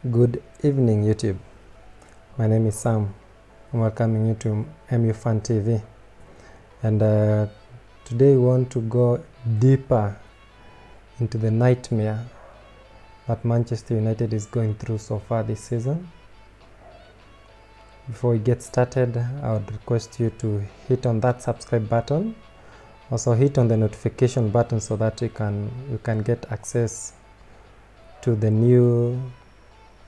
Good evening, YouTube. My name is Sam. I'm welcoming you to MU Fan TV. And today we want to go deeper into the nightmare that Manchester United is going through so far this season. Before we get started, I would request you to hit on that subscribe button. Also hit on the notification button so that you can get access to the new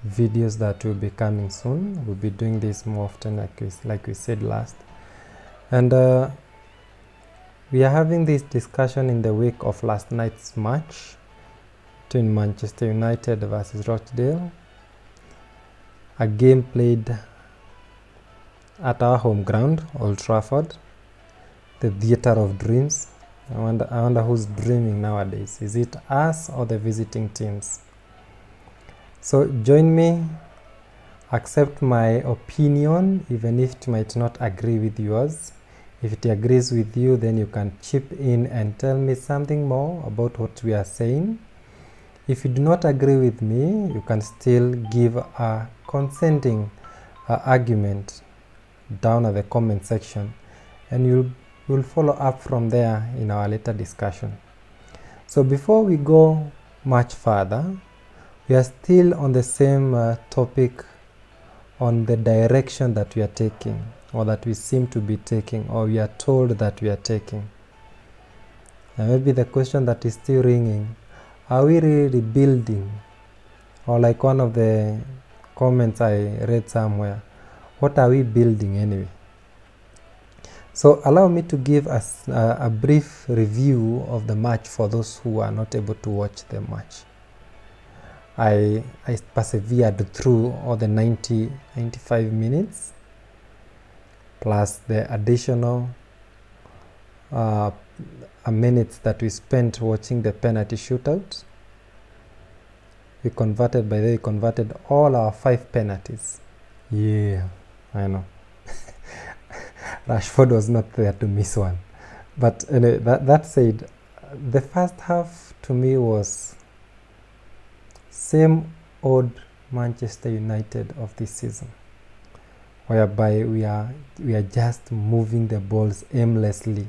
videos that will be coming soon. We'll be doing this more often, like we said last. And we are having this discussion in the wake of last night's match between Manchester United versus Rochdale, a game played at our home ground, Old Trafford, the theater of dreams. I wonder who's dreaming nowadays. Is it us or the visiting teams? So join me, accept my opinion, even if it might not agree with yours. If it agrees with you, then you can chip in and tell me something more about what we are saying. If you do not agree with me, you can still give a consenting argument down at the comment section, and we'll follow up from there in our later discussion. So before we go much further, we are still on the same topic on the direction that we are taking, or that we seem to be taking, or we are told that we are taking. And maybe the question that is still ringing, are we really rebuilding? Or like one of the comments I read somewhere, what are we building anyway? So allow me to give us a brief review of the match for those who are not able to watch the match. I persevered through all the 95 minutes plus the additional minutes that we spent watching the penalty shootout. We converted all our 5 penalties. Yeah, I know. Rashford was not there to miss one. But anyway, that said, the first half to me was same old Manchester United of this season, whereby we are just moving the balls aimlessly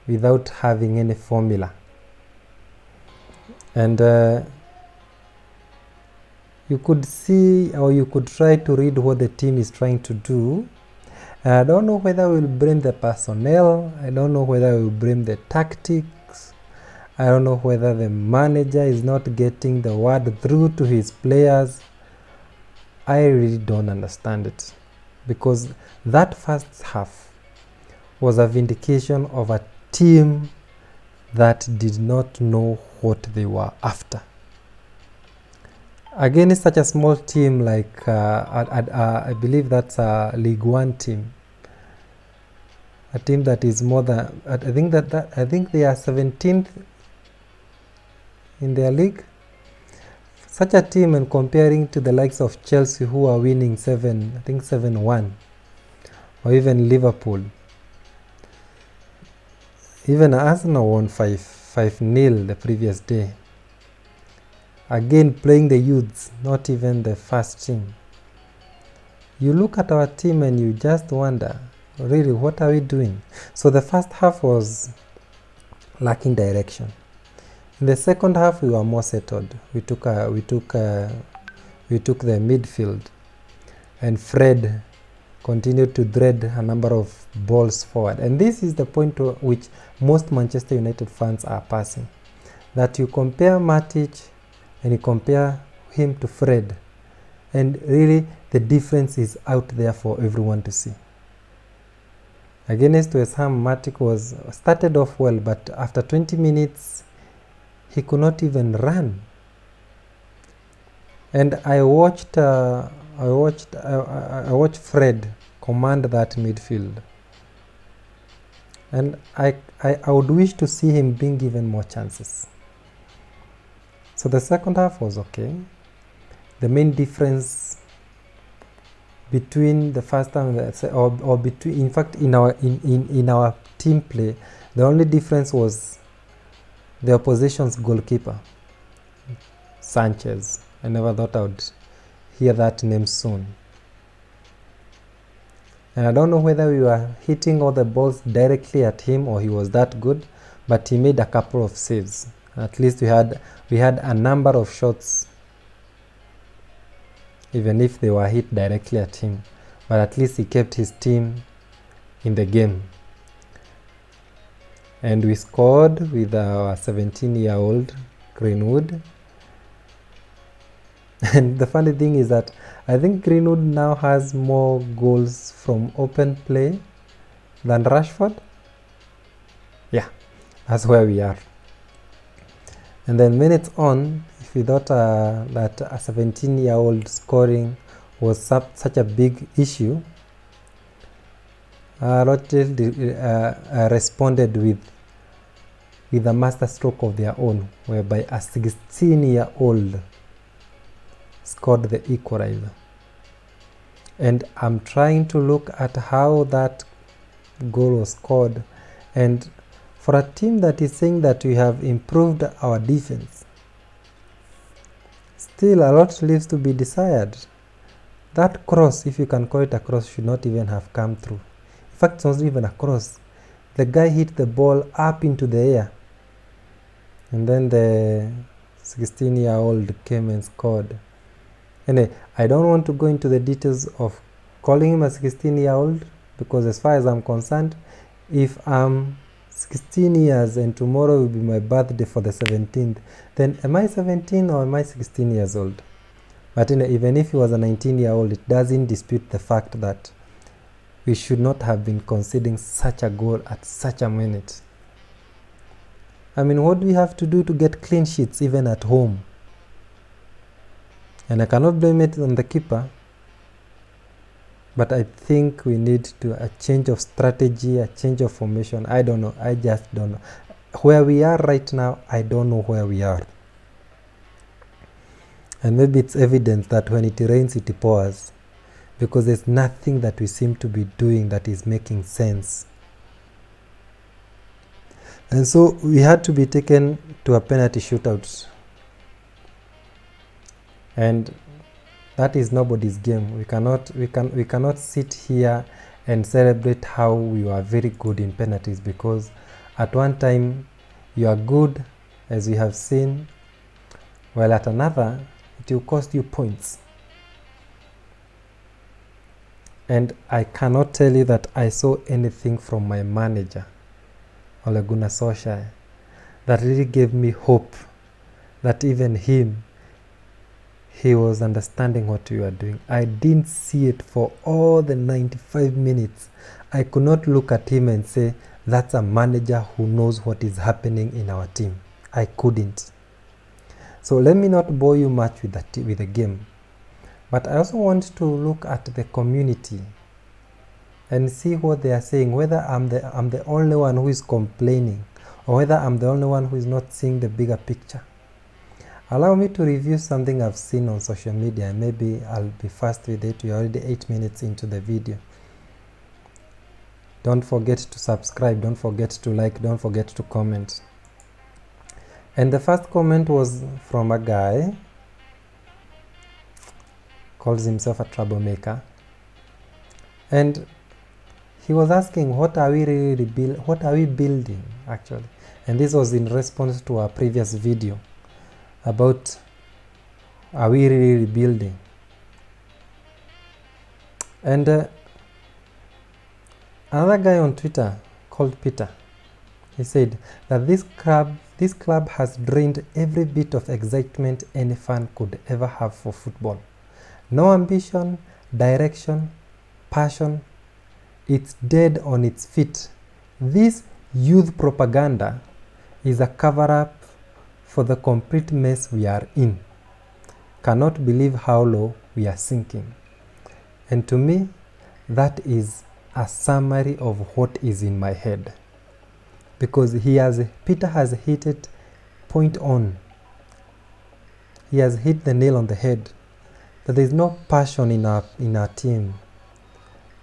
without having any formula. And you could see, or you could try to read what the team is trying to do. And I don't know whether we'll blame the personnel, I don't know whether we'll blame the tactics, I don't know whether the manager is not getting the word through to his players. I really don't understand it, because that first half was a vindication of a team that did not know what they were after. Against such a small team like I believe that's a League One team, a team that is more than I think they are 17th in their league. Such a team, and comparing to the likes of Chelsea, who are winning 7-1, or even Liverpool. Even Arsenal won 5-0 the previous day. Again, playing the youths, not even the first team. You look at our team and you just wonder, really, what are we doing? So the first half was lacking direction. In the second half, we were more settled. We took the midfield, and Fred continued to thread a number of balls forward. And this is the point to which most Manchester United fans are passing, that you compare Matic and you compare him to Fred, and really the difference is out there for everyone to see. Against West Ham, Matic started off well, but after 20 minutes he could not even run. And I watched Fred command that midfield, and I would wish to see him being given more chances. So the second half was okay. The main difference between the first time or between, in fact, in our team play, the only difference was the opposition's goalkeeper, Sanchez. I never thought I would hear that name soon. And I don't know whether we were hitting all the balls directly at him or he was that good, but he made a couple of saves. At least we had a number of shots, even if they were hit directly at him. But at least he kept his team in the game. And we scored with our 17-year-old Greenwood. And the funny thing is that I think Greenwood now has more goals from open play than Rashford. Yeah, that's where we are. And then minutes on, if we thought that a 17-year-old scoring was such a big issue, Rochdale responded with a masterstroke of their own, whereby a 16-year-old scored the equalizer. And I'm trying to look at how that goal was scored, and for a team that is saying that we have improved our defense, still a lot leaves to be desired. That cross, if you can call it a cross, should not even have come through. In fact, it wasn't even a cross. The guy hit the ball up into the air, and then the 16-year-old came and scored. Anyway, I don't want to go into the details of calling him a 16-year-old, because as far as I'm concerned, if I'm 16 years and tomorrow will be my birthday for the 17th, then am I 17 or am I 16 years old? But even if he was a 19-year-old, it doesn't dispute the fact that we should not have been conceding such a goal at such a minute. I mean, what do we have to do to get clean sheets even at home? And I cannot blame it on the keeper, but I think we need a change of strategy, a change of formation. I don't know. I just don't know. Where we are right now, I don't know where we are. And maybe it's evident that when it rains, it pours, because there's nothing that we seem to be doing that is making sense. And so we had to be taken to a penalty shootout. And that is nobody's game. We cannot sit here and celebrate how we were very good in penalties, because at one time you are good, as we have seen, while at another it will cost you points. And I cannot tell you that I saw anything from my manager, Ole Gunnar Solskjaer, that really gave me hope that even he was understanding what we were doing. I didn't see it for all the 95 minutes. I could not look at him and say, that's a manager who knows what is happening in our team. I couldn't. So let me not bore you much with the game. But I also want to look at the community and see what they are saying, whether I'm the only one who is complaining, or whether I'm the only one who is not seeing the bigger picture. Allow me to review something I've seen on social media, and maybe I'll be fast with it. We're already 8 minutes into the video. Don't forget to subscribe, don't forget to like, don't forget to comment. And the first comment was from a guy, calls himself a troublemaker, and he was asking, what are we building actually? And this was in response to our previous video about, are we really rebuilding? And another guy on Twitter called Peter, he said that this club has drained every bit of excitement any fan could ever have for football. No ambition, direction, passion. It's dead on its feet. This youth propaganda is a cover-up for the complete mess we are in. Cannot believe how low we are sinking. And to me, that is a summary of what is in my head. Because Peter has hit it point on. He has hit the nail on the head. That there is no passion in our team.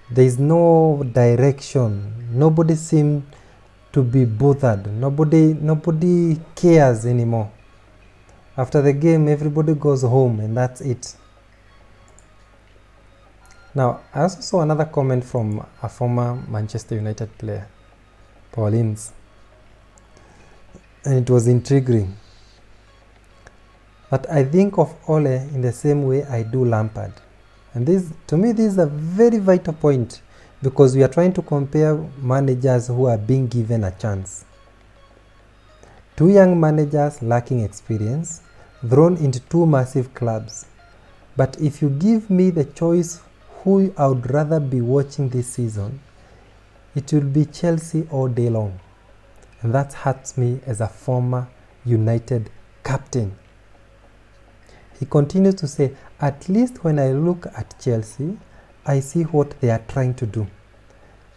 There is no direction. Nobody seems to be bothered. Nobody cares anymore. After the game, everybody goes home and that's it. Now, I also saw another comment from a former Manchester United player, Paul Ince, and it was intriguing. But I think of Ole in the same way I do Lampard. And this, to me, this is a very vital point, because we are trying to compare managers who are being given a chance. Two young managers lacking experience, thrown into two massive clubs. But if you give me the choice who I would rather be watching this season, it will be Chelsea all day long. And that hurts me as a former United captain. He continues to say, at least when I look at Chelsea, I see what they are trying to do.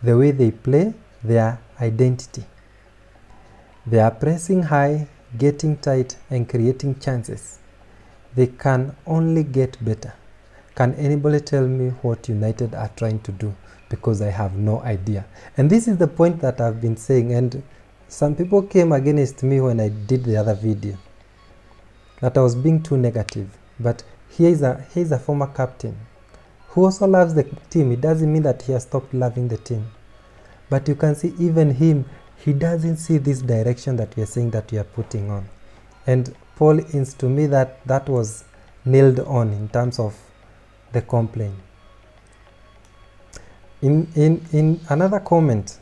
The way they play, their identity. They are pressing high, getting tight, and creating chances. They can only get better. Can anybody tell me what United are trying to do? Because I have no idea. And this is the point that I've been saying, and some people came against me when I did the other video, that I was being too negative. But he is a former captain who also loves the team. It doesn't mean that he has stopped loving the team. But you can see even him, he doesn't see this direction that we are saying that we are putting on. And Paul Ince, to me, that was nailed on in terms of the complaint. In another comment,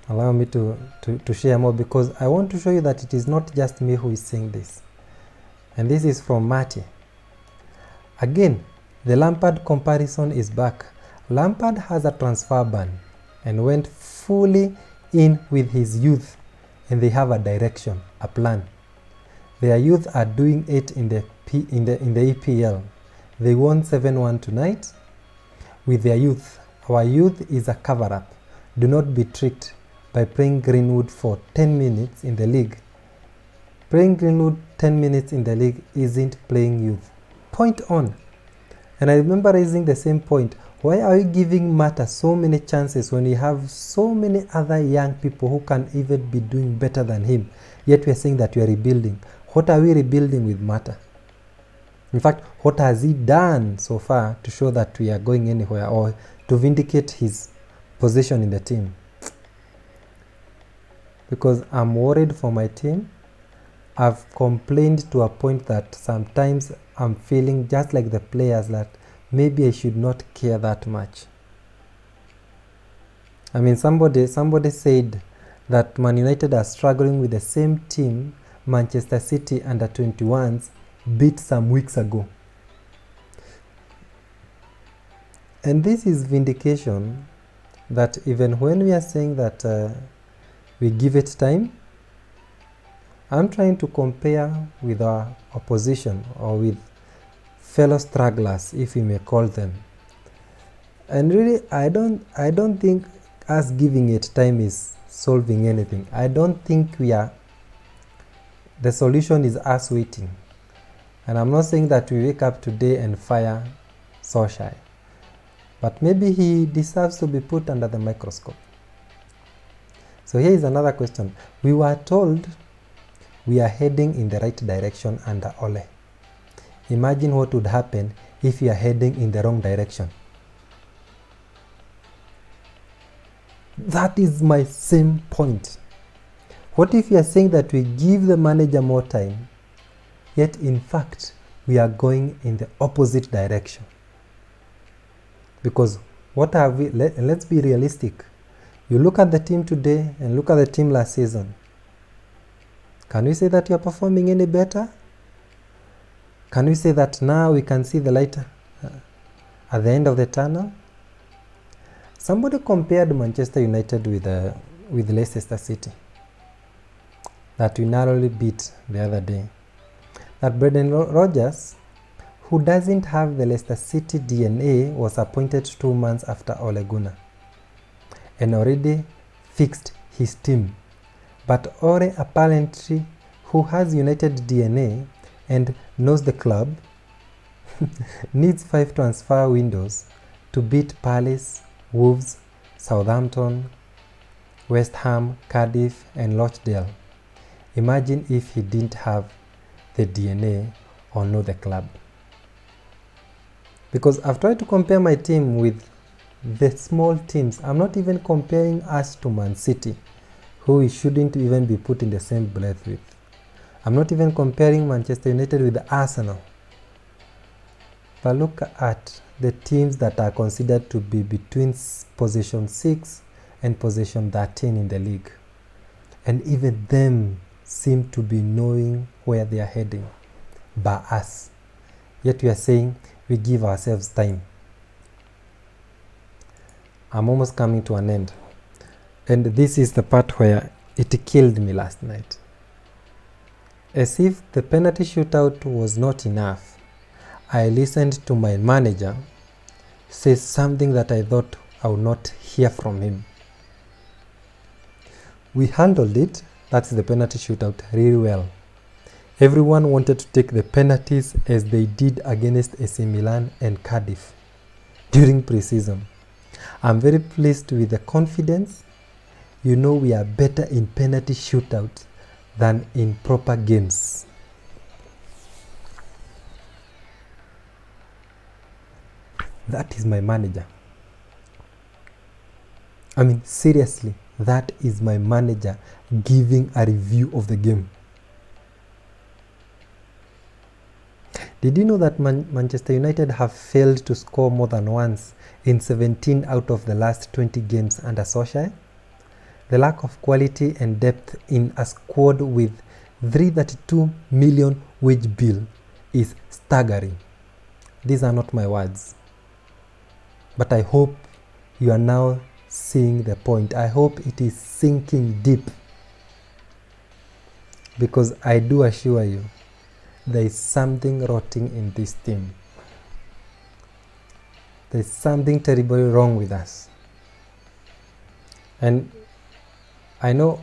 allow me to share more, because I want to show you that it is not just me who is saying this. And this is from Marty. Again, the Lampard comparison is back. Lampard has a transfer ban and went fully in with his youth, and they have a direction, a plan. Their youth are doing it in the EPL. They won 7-1 tonight with their youth. Our youth is a cover-up. Do not be tricked by playing Greenwood for 10 minutes in the league. Playing Greenwood 10 minutes in the league isn't playing youth. Point on. And I remember raising the same point. Why are you giving Mata so many chances when you have so many other young people who can even be doing better than him? Yet we are saying that we are rebuilding. What are we rebuilding with Mata? In fact, what has he done so far to show that we are going anywhere, or to vindicate his position in the team? Because I'm worried for my team. I've complained to a point that sometimes I'm feeling just like the players, that maybe I should not care that much. I mean, somebody said that Man United are struggling with the same team Manchester City under 21s beat some weeks ago. And this is vindication that even when we are saying that we give it time, I'm trying to compare with our opposition, or with fellow stragglers, if you may call them. And really, I don't think us giving it time is solving anything. I don't think the solution is us waiting. And I'm not saying that we wake up today and fire Solskjaer, but maybe he deserves to be put under the microscope. So here is another question. We were told we are heading in the right direction under Ole. Imagine what would happen if you are heading in the wrong direction. That is my same point. What if you are saying that we give the manager more time, yet in fact we are going in the opposite direction? Because what have we, let's be realistic. You look at the team today and look at the team last season. Can we say that you are performing any better? Can we say that now we can see the light at the end of the tunnel? Somebody compared Manchester United with Leicester City, that we narrowly beat the other day. That Brendan Rodgers, who doesn't have the Leicester City DNA, was appointed 2 months after Ole Gunnar and already fixed his team. But Ole, apparently, who has United DNA and knows the club, needs 5 transfer windows to beat Palace, Wolves, Southampton, West Ham, Cardiff, and Rochdale. Imagine if he didn't have the DNA or know the club. Because I've tried to compare my team with the small teams. I'm not even comparing us to Man City, who we shouldn't even be put in the same breath with. I'm not even comparing Manchester United with Arsenal. But look at the teams that are considered to be between position 6 and position 13 in the league. And even them seem to be knowing where they are heading by us. Yet we are saying we give ourselves time. I'm almost coming to an end. And this is the part where it killed me last night. As if the penalty shootout was not enough, I listened to my manager say something that I thought I would not hear from him. We handled it, that's the penalty shootout, really well. Everyone wanted to take the penalties as they did against AC Milan and Cardiff during pre-season. I'm very pleased with the confidence. You know, we are better in penalty shootout than in proper games. That is my manager. I mean, seriously, that is my manager giving a review of the game. Did you know that Manchester United have failed to score more than once in 17 out of the last 20 games under Solskjaer? The lack of quality and depth in a squad with 332 million wage bill is staggering. These are not my words. But I hope you are now seeing the point. I hope it is sinking deep. Because I do assure you, there is something rotting in this team. There is something terribly wrong with us. And I know,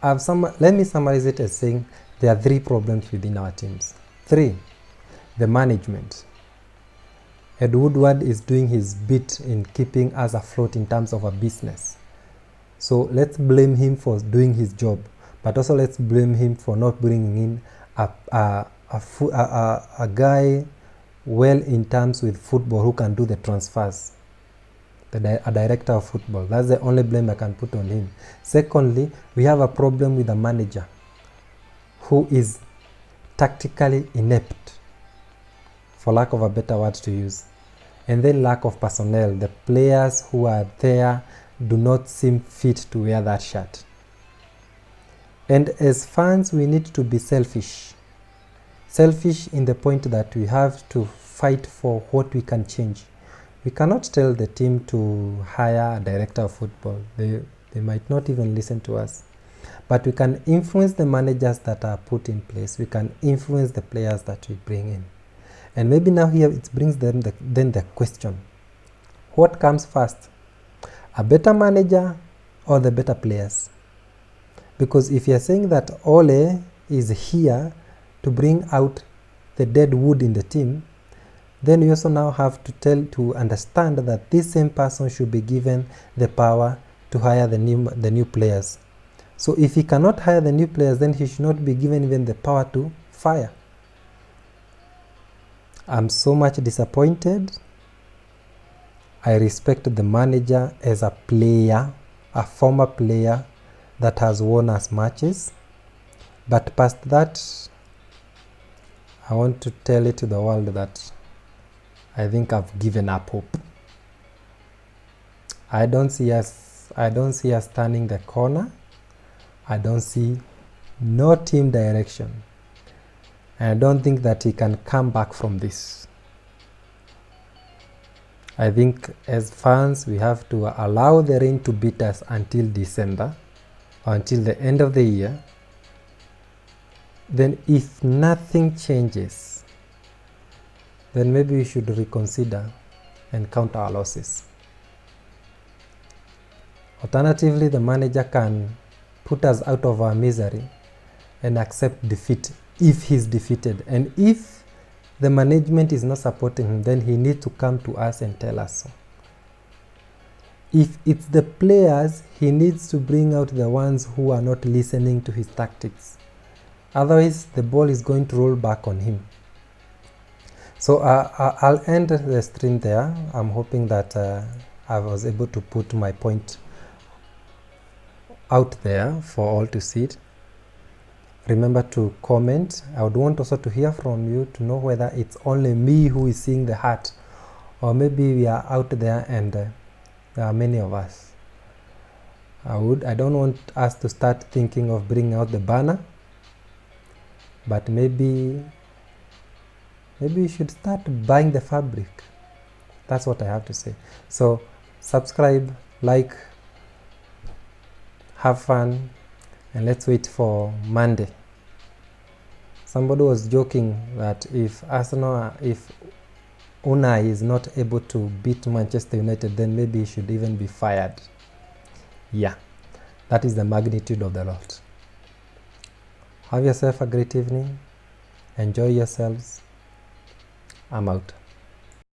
let me summarize it as saying there are 3 problems within our teams. 3, the management. Ed Woodward is doing his bit in keeping us afloat in terms of a business. So let's blame him for doing his job, but also let's blame him for not bringing in a guy well in terms with football who can do the transfers. A director of football. That's the only blame I can put on him. Secondly, we have a problem with a manager who is tactically inept, for lack of a better word to use. And then lack of personnel. The players who are there do not seem fit to wear that shirt. And as fans, we need to be selfish. Selfish in the point that we have to fight for what we can change. We cannot tell the team to hire a director of football. They might not even listen to us. But we can influence the managers that are put in place. We can influence the players that we bring in. And maybe now here it brings them then the question, what comes first? A better manager or the better players? Because if you're saying that Ole is here to bring out the dead wood in the team, then you also now have to understand that this same person should be given the power to hire the new players. So if he cannot hire the new players, then he should not be given even the power to fire. I'm so much disappointed. I respect the manager as a player, a former player that has won us matches. But past that, I want to tell it to the world that I think I've given up hope. I don't see us turning the corner. I don't see no team direction. And I don't think that he can come back from this. I think as fans, we have to allow the rain to beat us until December, or until the end of the year. Then if nothing changes, then maybe we should reconsider and count our losses. Alternatively, the manager can put us out of our misery and accept defeat if he's defeated. And if the management is not supporting him, then he needs to come to us and tell us so. if it's the players, he needs to bring out the ones who are not listening to his tactics. Otherwise, the ball is going to roll back on him. So I'll end the stream there. I'm hoping that I was able to put my point out there for all to see it. Remember to comment. I would want also to hear from you to know whether it's only me who is seeing the heart, or maybe we are out there and there are many of us. I don't want us to start thinking of bringing out the banner, but maybe you should start buying the fabric. That's what I have to say. So subscribe, like, have fun, and let's wait for Monday. Somebody was joking that if Unai is not able to beat Manchester United, then maybe he should even be fired. Yeah, that is the magnitude of the lot. Have yourself a great evening. Enjoy yourselves. I'm out.